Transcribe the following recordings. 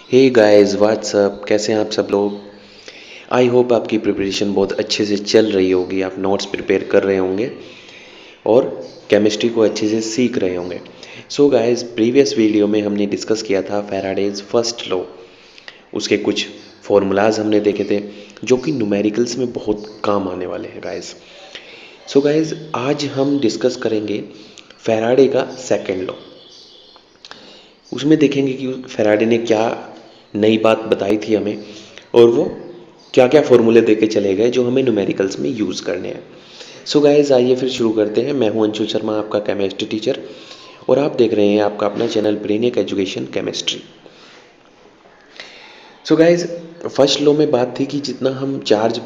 Hey guys what's up, कैसे हैं आप सब लोग। आई होप आपकी प्रिपरेशन बहुत अच्छे से चल रही होगी, आप नोट्स प्रिपेयर कर रहे होंगे और केमिस्ट्री को अच्छे से सीख रहे होंगे। सो गाइस, प्रीवियस वीडियो में हमने डिस्कस किया था फैराडेज फर्स्ट लॉ। उसके कुछ फॉर्मूलाज हमने देखे थे जो कि न्यूमेरिकल्स में बहुत काम आने वाले हैं गाइस। सो गाइस, आज हम डिस्कस करेंगे फैराडे का सेकेंड लॉ। उसमें देखेंगे कि फैराडे ने क्या नई बात बताई थी हमें और वो क्या क्या फॉर्मूले देके चले गए जो हमें न्यूमेरिकल्स में यूज़ करने हैं। सो गाइस, आइए फिर शुरू करते हैं। मैं हूं अंशु शर्मा, आपका केमिस्ट्री टीचर, और आप देख रहे हैं आपका अपना channel Brainic education chemistry. So guys, first law में बात थी कि जितना हम चार्ज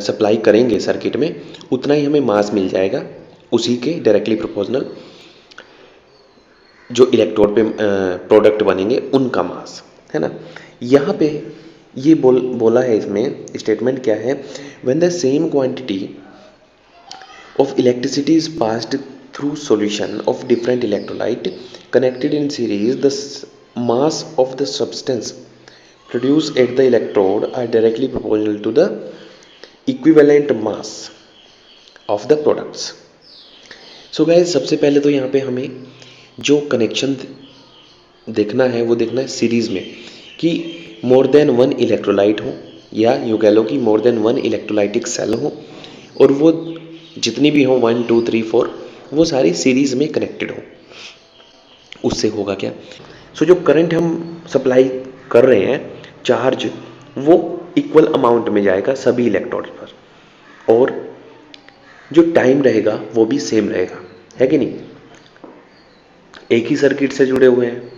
सप्लाई करेंगे सर्किट में उतना ही हमें मास मिल जाएगा, उसी के डायरेक्टली प्रोपोर्शनल जो इलेक्ट्रोड पे प्रोडक्ट बनेंगे उनका मास, है ना। यहाँ पे ये बोला है, इसमें स्टेटमेंट क्या है, when the same quantity of electricity is passed through solution of different electrolyte connected in series, the mass of the substance produced at the electrode are directly proportional to the equivalent mass of the products. So guys, सबसे पहले तो यहाँ पे हमें जो connection देखना है वो देखना है सीरीज में, कि मोर देन वन इलेक्ट्रोलाइट हो, या यूँ कह लो कि more than one electrolytic cell हो, और वो जितनी भी हो 1 2 3 4 वो सारी सीरीज में कनेक्टेड हो। उससे होगा क्या, जो करंट हम सप्लाई कर रहे हैं, चार्ज वो इक्वल अमाउंट में जाएगा सभी इलेक्ट्रोड पर, और जो टाइम रहेगा वो भी सेम रहेगा, है कि नहीं। एक ही सर्किट से जुड़े हुए हैं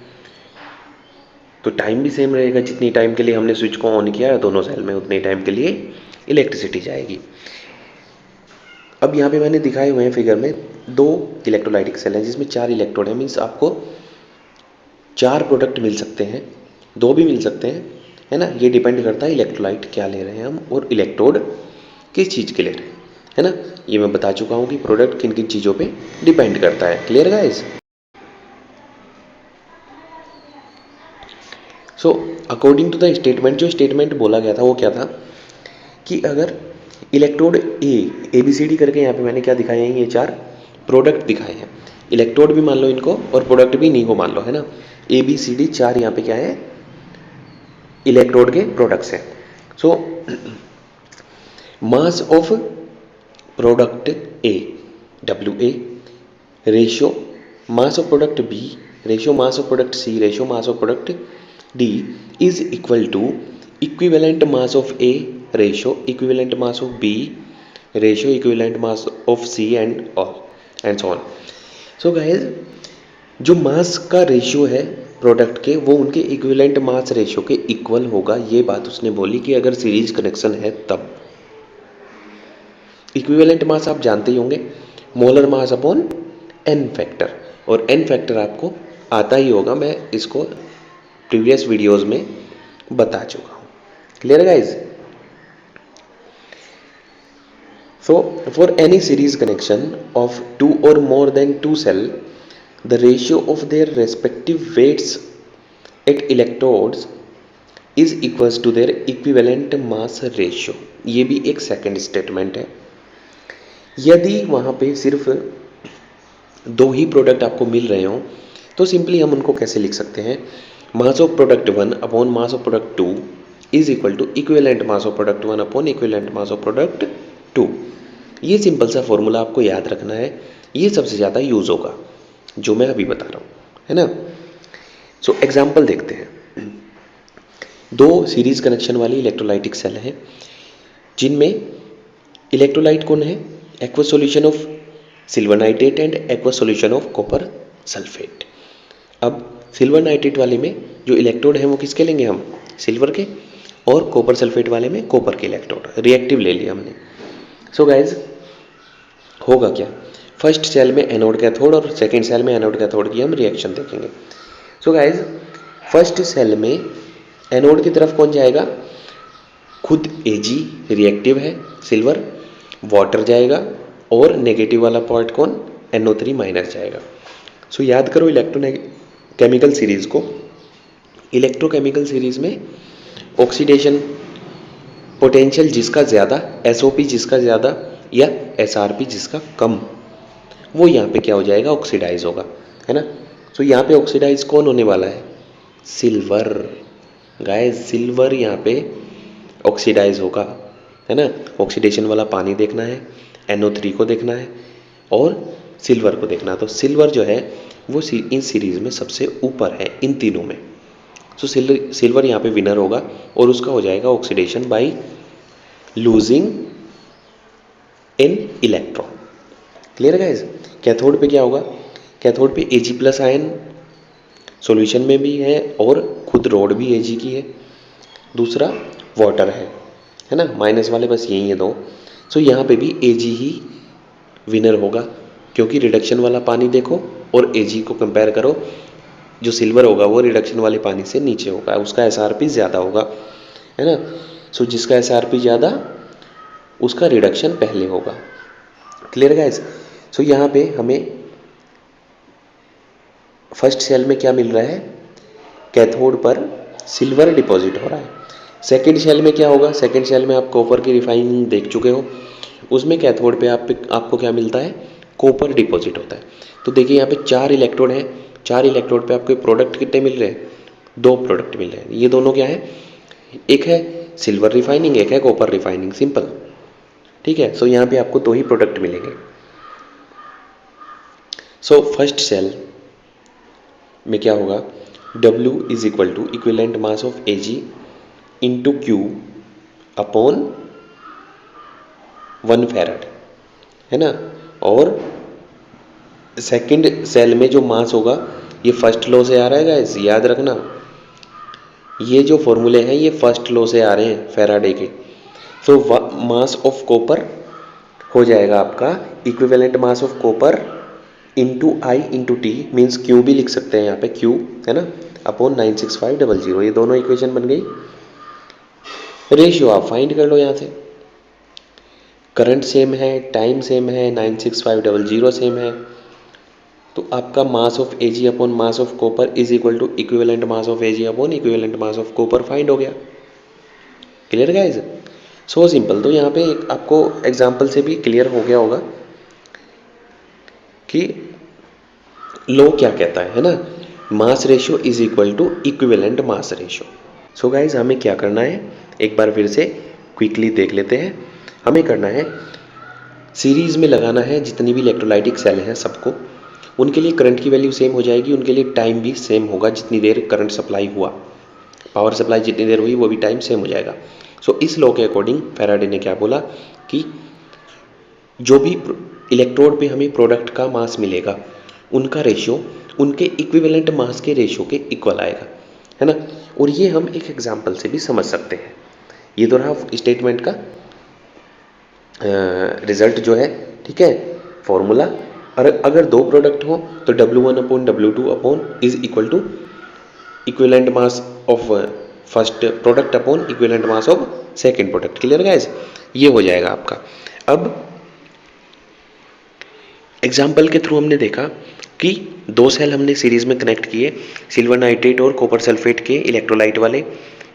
तो टाइम भी सेम रहेगा। जितनी टाइम के लिए हमने स्विच को ऑन किया है दोनों सेल में, उतने टाइम के लिए इलेक्ट्रिसिटी जाएगी। अब यहाँ पे मैंने दिखाए हुए हैं फिगर में 2 इलेक्ट्रोलाइटिक सेल हैं जिसमें 4 इलेक्ट्रोड है, मीन्स आपको 4 प्रोडक्ट मिल सकते हैं, 2 भी मिल सकते हैं, है ना। ये डिपेंड करता है इलेक्ट्रोलाइट क्या ले रहे हैं हम और इलेक्ट्रोड किस चीज़ के ले रहे हैं, है ना। ये मैं बता चुका हूँ कि प्रोडक्ट किन किन चीज़ों पे डिपेंड करता है। Clear guys. So according to the statement, जो स्टेटमेंट बोला गया था वो क्या था कि अगर electrode A B C D करके, यहाँ पे मैंने क्या दिखाए हैं, ये 4 प्रोडक्ट दिखाए हैं। इलेक्ट्रोड भी मान लो इनको और प्रोडक्ट भी इन्हीं को मान लो, है ना। ए बी सी डी 4 यहाँ पे क्या है, इलेक्ट्रोड के प्रोडक्ट्स हैं। So mass of product A W A ratio mass of product B ratio mass of product C ratio mass of product D is equal to equivalent mass of A ratio equivalent mass of B ratio equivalent mass of C and all and so on. So guys, जो mass का ratio है product के वो उनके equivalent mass ratio के equal होगा। ये बात उसने बोली कि अगर सीरीज कनेक्शन है तब। इक्विवेलेंट मास आप जानते ही होंगे, molar mass upon n factor, और एन फैक्टर आपको आता ही होगा, मैं इसको प्रीवियस वीडियोस में बता चुका हूँ। Clear guys. So for any series connection of 2 or more than 2 cell, the ratio of their respective weights at electrodes is equals to their equivalent mass ratio। ये भी एक सेकंड स्टेटमेंट है। यदि वहाँ पे सिर्फ 2 ही प्रोडक्ट आपको मिल रहे हो तो सिंपली हम उनको कैसे लिख सकते हैं, mass of product 1 upon mass of product 2 is equal to equivalent mass of product 1 upon equivalent mass of product 2। ये सिंपल सा फॉर्मूला आपको याद रखना है, ये सबसे ज़्यादा यूज़ होगा जो मैं अभी बता रहा हूँ, है ना। सो एग्जाम्पल देखते हैं। 2 सीरीज कनेक्शन वाली इलेक्ट्रोलाइटिक सेल हैं जिनमें इलेक्ट्रोलाइट कौन है, aqua solution of silver nitrate and aqua solution of copper sulphate. अब सिल्वर नाइट्रेट वाले में जो इलेक्ट्रोड है वो किसके लेंगे हम, सिल्वर के, और कॉपर सल्फेट वाले में कॉपर के इलेक्ट्रोड, रिएक्टिव ले लिया हमने। सो गाइज, होगा क्या, फर्स्ट सेल में एनोड कैथोड और सेकेंड सेल में एनोड कैथोड की हम रिएक्शन देखेंगे। सो गाइज, फर्स्ट सेल में एनोड की तरफ कौन जाएगा, खुद Ag रिएक्टिव है सिल्वर, वाटर जाएगा, और नेगेटिव वाला पार्ट कौन, NO3 माइनस जाएगा। सो याद करो इलेक्ट्रोकेमिकल सीरीज को, इलेक्ट्रोकेमिकल सीरीज में ऑक्सीडेशन पोटेंशियल जिसका ज़्यादा, एसओपी जिसका ज़्यादा या एसआरपी जिसका कम, वो यहाँ पे क्या हो जाएगा, ऑक्सीडाइज होगा, है ना। तो यहाँ पे ऑक्सीडाइज कौन होने वाला है, सिल्वर। गाइस सिल्वर यहाँ पे ऑक्सीडाइज होगा, है ना। ऑक्सीडेशन वाला पानी देखना है, NO3 को देखना है और सिल्वर को देखना है। तो सिल्वर जो है वो इन सीरीज में सबसे ऊपर है इन तीनों में। तो सिल्वर यहाँ पे विनर होगा और उसका हो जाएगा oxidation by losing in electron. Clear guys. Cathode पे क्या होगा, कैथोड पे Ag+ आयन सॉल्यूशन में भी है और खुद रॉड भी Ag की है, दूसरा वाटर है ना, माइनस वाले बस यही है दो। सो यहाँ पे भी Ag ही विनर होगा, क्योंकि रिडक्शन वाला पानी देखो और Ag को कंपेयर करो, जो सिल्वर होगा वो रिडक्शन वाले पानी से नीचे होगा, उसका SRP ज़्यादा होगा, है ना। सो जिसका SRP ज़्यादा उसका रिडक्शन पहले होगा। Clear guys. सो यहाँ पे हमें फर्स्ट सेल में क्या मिल रहा है, कैथोड पर सिल्वर डिपॉजिट हो रहा है। सेकेंड सेल में क्या होगा, सेकेंड सेल में आप कॉपर की रिफाइनिंग देख चुके हो, उसमें कैथोड पे आपको क्या मिलता है, कॉपर डिपॉजिट होता है। तो देखिए यहाँ पे 4 इलेक्ट्रोड हैं, 4 इलेक्ट्रोड पे आपको प्रोडक्ट कितने मिल रहे हैं, 2 प्रोडक्ट मिल रहे हैं। ये दोनों क्या है, एक है सिल्वर रिफाइनिंग, एक है कॉपर रिफाइनिंग, सिंपल, ठीक है। सो यहाँ पे आपको 2 ही प्रोडक्ट मिलेंगे। सो फर्स्ट सेल में क्या होगा, W is equal to equivalent mass of Ag into Q upon 1 farad, है ना। और सेकंड सेल में जो मास होगा ये फर्स्ट लॉ से आ रहा है गाइस, याद रखना, ये जो फॉर्मूले हैं ये फर्स्ट लॉ से आ रहे हैं फैराडे के। सो मास ऑफ कॉपर हो जाएगा आपका equivalent mass of copper into I into T, means Q भी लिख सकते हैं यहाँ पे, क्यू है ना, अपॉन 96500। ये दोनों इक्वेशन बन गई। रेशियो आप फाइंड कर लो यहाँ से, करंट सेम है, टाइम सेम है, 96500 सेम है, तो आपका mass of Ag upon mass of copper is equal to equivalent mass of Ag upon equivalent mass of copper find हो गया। Clear guys, so simple. तो यहाँ पे आपको एग्जाम्पल से भी क्लियर हो गया होगा कि लॉ क्या कहता है ना, mass ratio is equal to equivalent mass ratio. So guys हमें क्या करना है, एक बार फिर से क्विकली देख लेते हैं। हमें करना है सीरीज में लगाना है जितनी भी इलेक्ट्रोलाइटिक सेल हैं सबको, उनके लिए करंट की वैल्यू सेम हो जाएगी, उनके लिए टाइम भी सेम होगा, जितनी देर करंट सप्लाई हुआ, पावर सप्लाई जितनी देर हुई वो भी टाइम सेम हो जाएगा। सो इस लॉ के अकॉर्डिंग फैराडे ने क्या बोला कि जो भी इलेक्ट्रोड पे हमें प्रोडक्ट का मास मिलेगा उनका रेशियो उनके इक्विवेलेंट मास के रेशियो के इक्वल आएगा, है ना। और ये हम एक एग्जांपल से भी समझ सकते हैं। ये तो रहा स्टेटमेंट का रिजल्ट जो है, ठीक है, फॉर्मूला। और अगर 2 प्रोडक्ट हो तो W1 upon W2 upon is equal to equivalent mass of first product upon equivalent mass of second product. Clear guys, ये हो जाएगा आपका। अब एग्जाम्पल के थ्रू हमने देखा कि 2 सेल हमने सीरीज में कनेक्ट किए, सिल्वर नाइट्रेट और कॉपर सल्फेट के इलेक्ट्रोलाइट वाले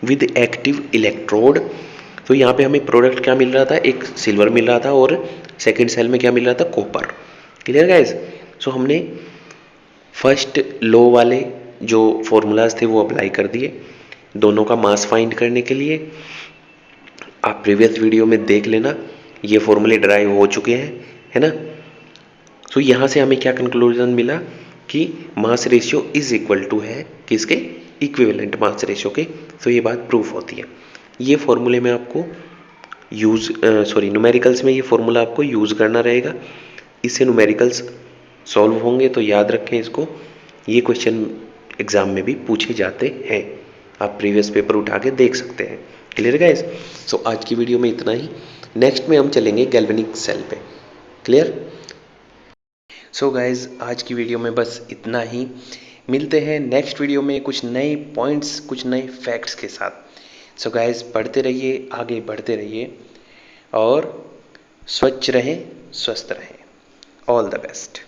विद एक्टिव इलेक्ट्रोड। तो यहाँ पे हमें प्रोडक्ट क्या मिल रहा था, एक सिल्वर मिल रहा था और सेकंड सेल में क्या मिल रहा था, कॉपर। क्लियर गाइस, सो हमने फर्स्ट लॉ वाले जो फॉर्मूलाज थे वो अप्लाई कर दिए दोनों का मास फाइंड करने के लिए। आप प्रीवियस वीडियो में देख लेना, ये फॉर्मूले ड्राइव हो चुके हैं, है ना। तो यहाँ से हमें क्या कंक्लूजन मिला कि mass ratio is equal to है किसके, इक्विवेलेंट मास रेशियो के। तो ये बात प्रूफ होती है। ये फॉर्मूले में आपको न्यूमेरिकल्स में ये फॉर्मूला आपको यूज़ करना रहेगा। इससे न्यूमेरिकल्स सॉल्व होंगे, तो याद रखें इसको। ये क्वेश्चन एग्जाम में भी पूछे जाते हैं, आप प्रीवियस पेपर उठा के देख सकते हैं। क्लियर गाइस, सो आज की वीडियो में इतना ही। नेक्स्ट में हम चलेंगे गैल्वेनिक सेल पे। क्लियर। सो गाइज आज की वीडियो में बस इतना ही। मिलते हैं नेक्स्ट वीडियो में कुछ नए पॉइंट्स, कुछ नए फैक्ट्स के साथ। सो गाइज पढ़ते रहिए, आगे बढ़ते रहिए और स्वच्छ रहें, स्वस्थ रहें। All the best.